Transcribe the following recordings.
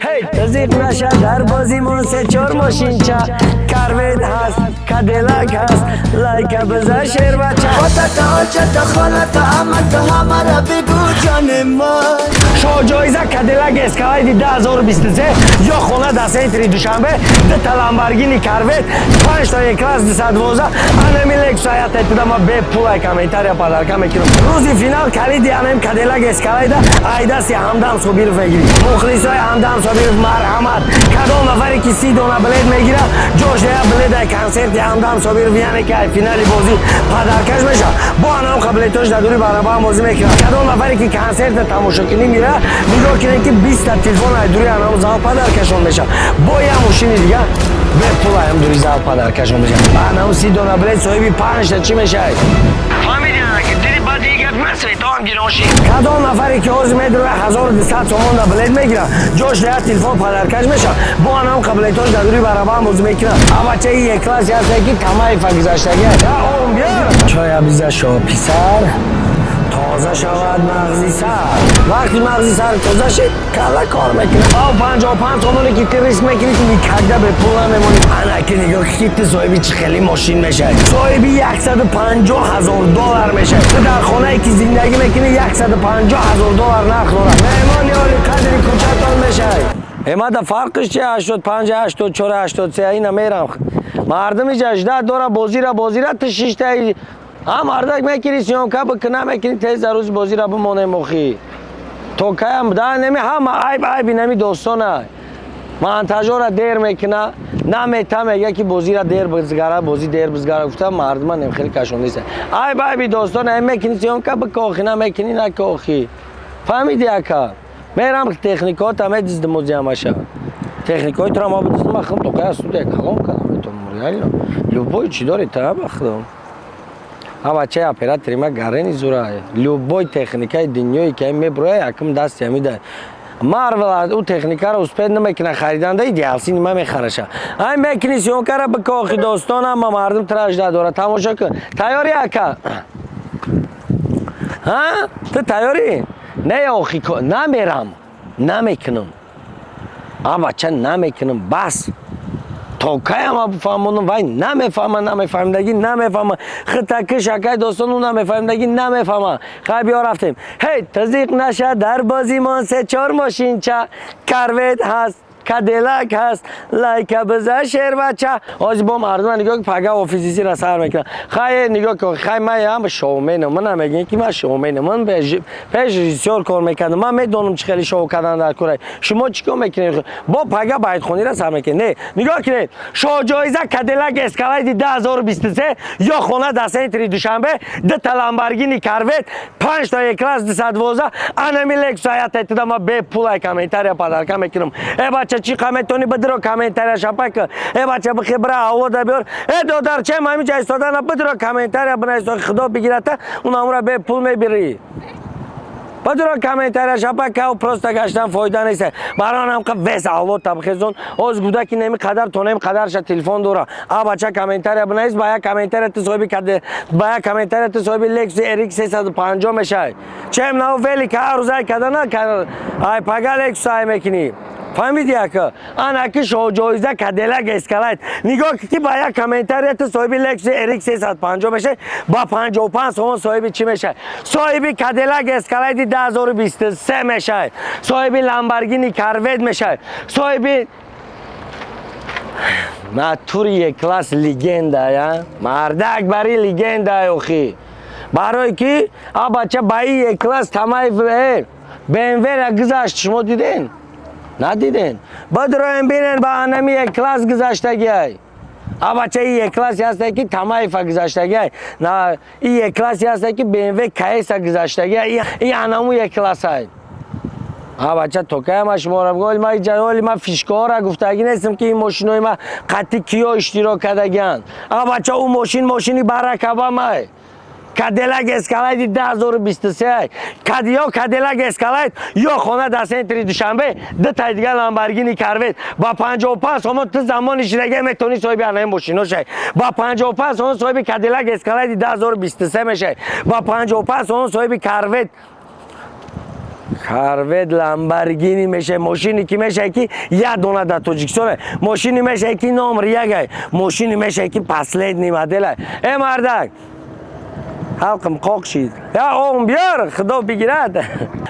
هی تزیق نشه در بازیمون سه چهار ماشینچه کروید هست کدیلک هست لایک بزن شیر بچه خودت آجت خالت همه تو همه را بگو جان من شما جایزه کدیلک اسکالایدی 2023 یا خونه در سنتری دوشنبه ده لامبورگینی کروید 5 تا یک کلاس 212 انمی لکس حیات ابتدا ما به پول کامنتاریا پادرکا میکنم روزی فینال کلیدی انم کدیلک اسکالاید ایداسی همدم صبیر بگیری مخلصای همدم صبیر مرحمت کدوم نفری که 30 دونه بلد میگیره جوش ده بلد کنسرت همدم صبیر ویانه که فینال بازی پادرکاش میشه با انم قبلتوش در دوری برابر بازی میکنه کدوم نفری که کنسرت تماشا کنی میره نگاه کنه که 20 تا تلفن دوری انم زاو پادرکاشون میشه با یه ماشین دیگه به پول هم دوری زاو پادرکاشون میشه انم 30 دونه بلد صاحبی 5 تا چی میشه فهمیدی که دیدی بعد دیگه مسئله تو هم گیراشی کدوم نفری که عرض میدونه 1200 تومان بلد میگیره جوش ده تلفن پادرکاش میشه با انم قبلتوش در دوری برابر بازی میکنه اما چه یک کلاس هست که تمام فگزشتگی اون بیار چای بیزا شو پیسر تازه شود مغزی سر وقتی مغزی سر تازه شد کلا کار میکنه او 55 تومانی که تریس میکنی که میکرده به پول نمیمونی انا که نگاه که صاحبی چه خیلی ماشین میشه صاحبی $150,000 میشه تو در خونه ای که زندگی میکنی $150,000 نرخ داره مهمان یاری قدری کوچتان میشه اما دا فرقش چیه 85 84 83 اینا میرم مردمی جشده داره بازی را تشیش تایی هم اردک میکنی سیامکه بکنه میکنی تیز روز بازی را بمونه مخی تو که هم ده نمی هم عیب نمی دوستانه منتجا را دیر میکنه نمیته میگه که بازی را دیر بزگره بازی دیر بزگره گفتم مردم نمی خیلی کشون نیست عیب دوستانه هم میکنی سیامکه بکاخی نمیکنی نکاخی فهمیدی اکا میرم تکنیکات همه دیزد موزی همشه تکنیکای تو را ما بدیزد مخم تو که هستو دیگه کلام کنم تو موریالی لوبای چی داری تا بخدم ها بچه اپراتوری ما گرینی زورای لوبای تکنیکای دنیایی که میبره یکم دست میده مارول او تکنیکا رو اسپند نمیکنه خریدنده ایدئالسی نما میخرشه این میکنی سیونکا را بکاخی دوستانم ما مردم تراش داره تماشا کن تیاری اکا ها تو تیاری نه آخی نمیرم نمیکنم بچه نمیکنم بس تو که هم بفهمونم وای نمیفهمدگی نمیفهمم خطکه شکای دوستان اون نمیفهمدگی نمیفهمم خیلی بیا رفتیم هی تزیق نشه در بازیمون سه چهار ماشینچه کروید هست کدیلک هست لایک بزن شیر بچه آج با مردم نگاه که پگه آفیسی را سر میکنن خیلی نگاه که خیلی من هم شومینم من نمیگم که من شومینم من پیش ریسیور کار میکنم من میدونم چه خیلی شو کردن در کره شما چیکار میکنید با پگه باید خونی را سر میکنید نه نگاه کنید شو جایزه کدیلک اسکالاید 2023 یا خونه در سنتری دوشنبه ده لامبورگینی کروید 5 تا یک کلاس 212 انمی لکس حیات ابتدا ما به پول کامنتاریا پادرکا میکنم ای بچه چی کامنتونی بدرو کامنتاریا شپک ای بچه بخبره آوا دا بیار ای دادر چه مامی جای استادن بدرو کامنتاریا بنایست خدا بگیرته اون امره به پول میبری بدرو کامنتاریا شپک و پروستا گشتن فایده نیست بران هم که ویس آوا تبخیزون از گوده که نمی قدر تو نمی قدرش تلفن دوره بچه کامنتاریا بنایست باید کامنتاریا تصویبی کرده باید کامنتاریا تصویبی لکس اریک 350 میشه چه ام نو ویلی که هر روزای کده نه ای پگه لکس های میکنی فهمیدی اکا آن که شو جایزه کدیلک اسکالاید نگاه که با یک کامنتاریت صاحبی لکس اریک 350 میشه با 55 تومان صاحبی چی میشه صاحبی کدیلک اسکالاید 2023 میشه صاحبی لامبورگینی کروید میشه صاحبی ناتوری یک کلاس لیگنده یا مردک بری لیگنده اخی برای که بچه بایی یک کلاس تمای BMW را گذاشت شما دیدین ندیدین بدرویم بینن با انمی یک کلاس گذاشتگی های بچه این یک کلاسی هسته که تمایف گذاشتگی های نه این یک کلاسی هسته که BMW کیس گذاشتگی های این انمو یک کلاس های بچه تو که ما شما را بگویل ما جنوالی ما فیشکار را گفتگی نیستم که این ماشینوی ما قطعی کیا اشتراک کدگیان بچه اون ماشینی برکبه مای کدیلک اسکالاید 2023 کدیلک اسکالاید یا خونه در سنتری دوشنبه ده تا دیگه لامبورگینی کروید با 55 تومان تو زمانش دیگه میتونی صاحب انای ماشینو شی با 55 تومان صاحب کدیلک اسکالاید 2023 میشه با 55 تومان صاحب کروید корвет ламборгини мешай мошини ки мешай ки як дона дар тоҷикистон мошини мешай ки номер 1 мошини мешай ки последний модель мардак халқам қоқ шид я оғам бияр худо бигирад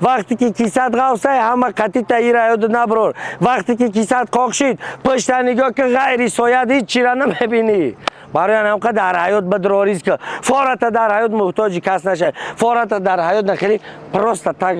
вақте ки кисат ғавсай ҳама қатита ира ёд наброр вақте ки кисат қоқ шид пушта нигоҳ ки ғайри сояд ҳеҷ чира намебинӣ барои намқа дар ҳаёт бадрорист ки фората дар ҳаёт муҳтоҷи кас нашай фората дар ҳаёт нахели просто так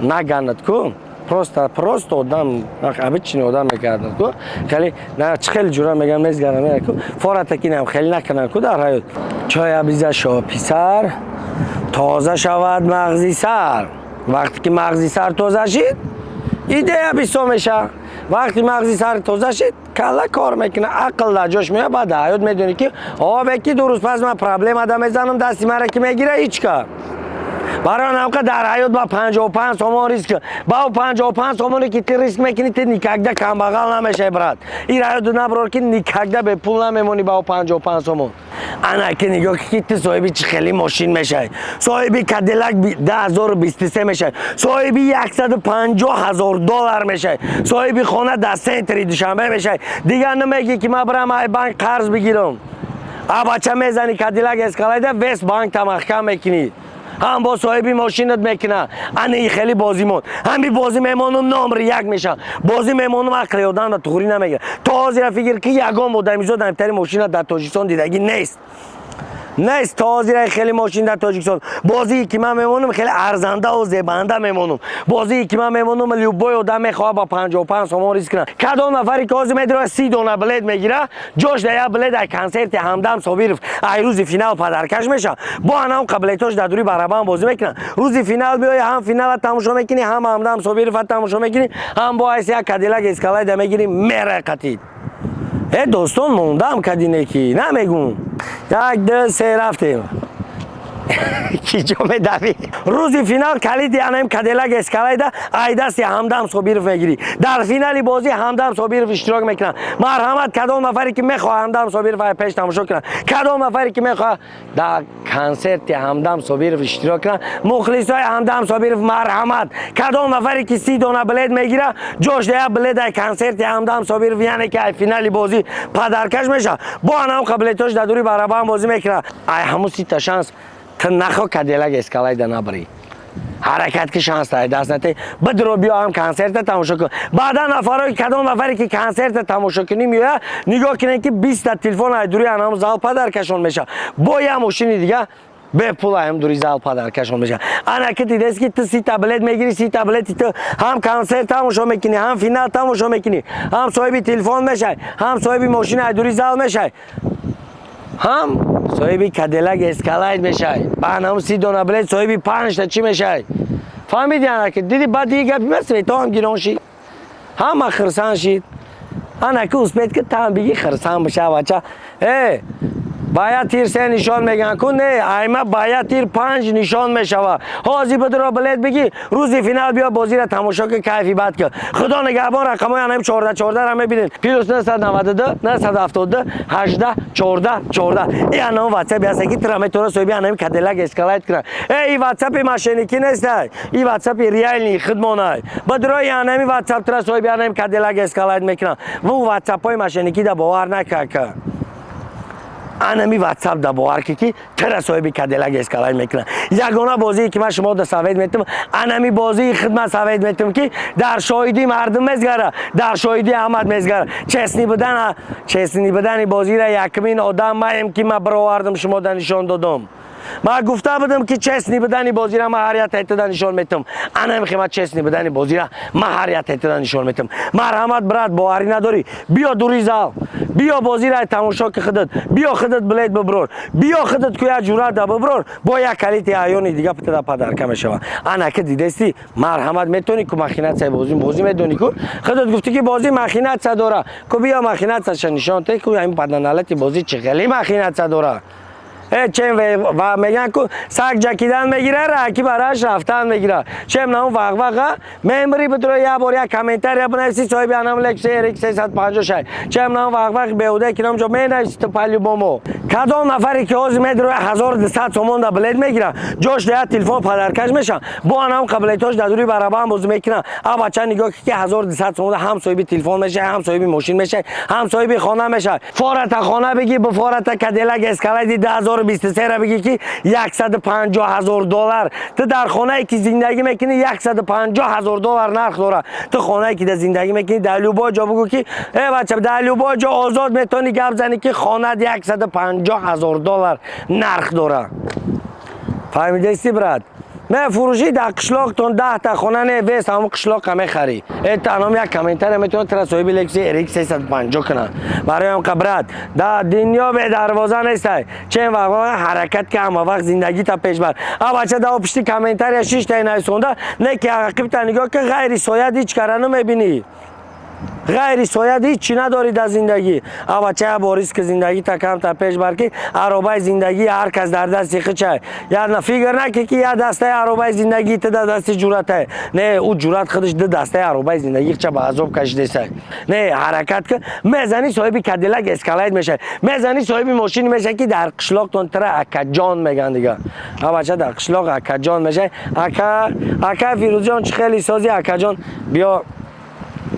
наганад ку просто одам обычный одам мекардад ку хеле чӣ хеле ҷура мегам мезгарам ку фората ки нам хеле накунад ку дар ҳаёт чой абиза шо писар тоза шавад мағзи сар вақте ки мағзи сар тоза шид идея бисо меша вақти мағзи сар тоза шид калла кор мекуна ақл дар ҷош меояд баъд ҳаёт медонӣ ки обе ки дуруст пас ман проблема да мезанам дасти мара ки мегира ҳичка барои намқа дар ҳаёт ба 55 сомон риск ба 55 сомоне ки ти риск мекунӣ ти никогда камбағал намешай брат ин ҳаёту наброр ки никогда бепул намемонӣ ба 55 сомон ана ки нигоҳ ки ти соҳиби чӣ хели мошин мешай соҳиби кадиллак 2023 мешай соҳиби $150,000 мешай соҳиби хона дар сентри душанбе мешай дигар намегӣ ки ман барам ай банк қарз бигирам а бача мезани кадиллак эскалайда вес банк тамахкам мекунӣ ҳам бо соҳиби мошинат мекуна ани хеле бозӣ монд ҳами бозӣ мемонам номер 1 мешавам бозӣ мемонам ақли одамро туғрӣ намегирам то ҳозира фикр ки ягон одамизод ҳамтари мошина дар тоҷикистон дидагӣ нест нест то ҳозира хеле мошин дар тоҷикистон бозии ки ман мемонам хеле арзандаву зебанда мемонам бозии ки ман мемонам любой одам мехоҳад ба 55 сомон риск кунад кадом нафаре ки ҳозир медирад 30 дона билет мегира ҷош дар як билет дар консерти ҳамдам собиров ай рӯзи финал падаркаш мешавад бо анам қаблетош дар дури барабан бозӣ мекунад рӯзи финал биёӣ ҳам финала тамошо мекунӣ ҳам ҳамдам собирова тамошо мекунӣ ҳам бо айси як кадиллак эскалайда мегирӣ мерай қатӣ достон мондам кадине ки намегум 1 2 3 рафтем киҷо медавӣ рӯзи финал калиди анам кадиллак эскалайда ай дасти ҳамдам собиров мегирӣ дар финали бозӣ ҳамдам собиров иштирок мекунад марҳамат кадом нафаре ки мехоҳад ҳамдам собиров ай пеш тамошо кунад кадом нафаре ки мехоҳад дар консерти ҳамдам собиров иштирок кунад мухлисои ҳамдам собиров марҳамат кадом нафаре ки 30 дона билет мегира ҷош дар як билет дар консерти ҳамдам собиров яъне ки ай финали бозӣ падаркаш мешавад бо анам қаблетош дар дури барабан бозӣ мекунад ай ҳамун 30 шанс ти нахо кадиллак эскалайда набарӣ ҳаракат ки шанс тай даст нате бидро биё ҳам консерта тамошо кун баъдан нафарои кадом нафаре ки консерта тамошо кунӣ меояд нигоҳ кунед ки 20 та телефон ай дури анам зал падаркашон мешавад бо як мошини дига бепул ам дури зал падаркашон мешавад ана ки дидест ки ти 30 та билет мегирӣ 30 та билети ти ҳам консерт тамошо мекунӣ ҳам финал тамошо мекунӣ ҳам соҳиби телефон мешавӣ ҳам соҳиби мошини ай дури зал мешавӣ ҳам соҳиби кадиллак эскалайд мешавӣ ба анам 30 дона билет соҳиби 5 та чӣ мешавӣ фаҳмиди ана ки диди баъд диги гапи ма свето ҳам гирон шид ҳама хирсан шид ана ки успед ки там биги хирсан баша бача ба як тир 3 нишон меган ку не айма ба як тир 5 нишон мешавад ҳозир бидро билет биги рӯзи финал биё бозиро тамошо ки кайфи бад ки худо нигаҳбон рақамои анам 14 ра мебинед плюс 992 972 18 14 14 и анам ватсапи ҳаста ки тира метавонад соҳиби анами кадиллак эскалайд кунад и ватсапи мошенникӣ нестай и ватсапи реальни хидмонай бидрои анами ватсап тира соҳиби анами кадиллак эскалайд мекунад ву ватсапҳои мошенникӣ да бовар накарка анами ватсап да бовар ки тира соҳиби кадиллак эскалайд мекунад ягона бозие ки ман шумо да савед метам анами бозии хидмат савед метам ки дар шоҳидии мардум мезгара дар шоҳидии аҳмад мезгара честни будани бозира якмин одам маем ки ман баровардам шумо да нишон додам ман гуфта будам ки честни будани бозира ман ҳар як ҳайтада нишон метам анами химат честни будани бозира ман ҳар як ҳайтада нишон метам марҳамат брат боварӣ надорӣ биё дури зал биё бозира тамошо ки худат биё худат билет биброр биё худат ку як ҷуръат да биброр бо як калити аёни дига путада падарка мешавад ана ки дидести марҳамат метавонӣ ку махинатсияи бозӣ медонӣ ку худат гуфтӣ ки бозӣ махинатсия дора ку биё махинатсияша нишон те ку ҳамин паданалати бозӣ чӣ хеле махинатсия дора чем ва меган ку саг ҷакидан мегира раки бараш рафтан мегира чем нам вағваға мембри бидро як бор як комментария бинависи соҳиби анам Lexus RX 356 чем нам вағвақ беҳуда ки намҷо менависи ту по-любому کدام نفری که از میدروی 1200 سومون دا بلد میگیره جاش ده تلفن پدرکش میشن با هم قبلیتاش دادوری برابر هم بازی میکنن ا بچه نگاه که 1200 سومون هم صاحب تلفن میشه هم صاحب ماشین میشه هم صاحب خانه میشه فارت خانه بگی به فارت کادیلاک اسکالای 2023 را بگی که 150,000 دلار تو در خانه که زندگی میکنی 150,000 دلار نرخ داره تو خانه که زندگی میکنی دلوبا جا بگو که ای بچه دلوبا جا آزاد میتونی گپ زنی که خانه 150,000 دلار نرخ داره فهمیده استی برات من فروشی در قشلاقتون 10 تا خانه نه ویست همون قشلاق همه خری تنها یک کامنتر میتونه تر صاحب لکسی اریک 350 کنه برای هم قبرات در دنیا به دروازه نیست چه وقت حرکت که همه وقت زندگی تا پیش بر بچه در پشتی کامنتر 6 تا نویسنده نه که عقب تا نگاه که غیر سایه هیچ کارا نمیبینی غیر سایه هیچ چی نداری در زندگی بچه باریس که زندگی تا کم تا پیش بر که عربای زندگی هر کس در دست خچه یا نه فکر نکنی که یا دسته عربای زندگی تو در دست جرأت نه او جرأت خودش در دسته عربای زندگی چه به عذاب کشیده سه نه حرکت که میزنی صاحب کادیلاک اسکالایت میشه میزنی صاحب ماشین میشه که در قشلاقتون تر اکجان میگن دیگه بچه در قشلاق اکجان میشه اکا فیروز جان خیلی سازی اکجان بیا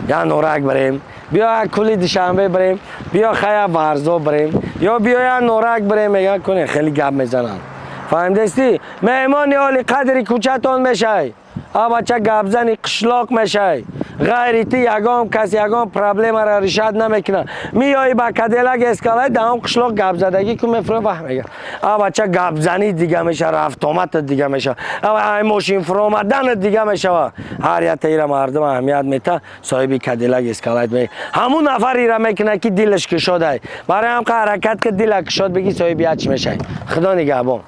یا نورک بریم بیا کلی دوشنبه بریم بیا خیا ورزا بریم یا بیا یا نورک بریم میگن کنه خیلی گپ میزنن فهمیده استی مهمان عالی قدری کوچتون میشه بچه گپ زنی قشلاق میشه غیرتی یگام کسی یگام پرابلم را رشاد نمیکنه میای با کادیلاک اسکالای دام قشلاق گپ زدگی که میفره فهمیگه بچه گپ زنی دیگه میشه رفت آمد دیگه میشه ماشین فرامدن دیگه میشه هر یک تیر مردم اهمیت میته صاحب کادیلاک اسکالای می همون نفری را میکنه که دلش کشاده برای هم که حرکت که دلش کشاد بگی صاحب چی میشه خدا نگهبان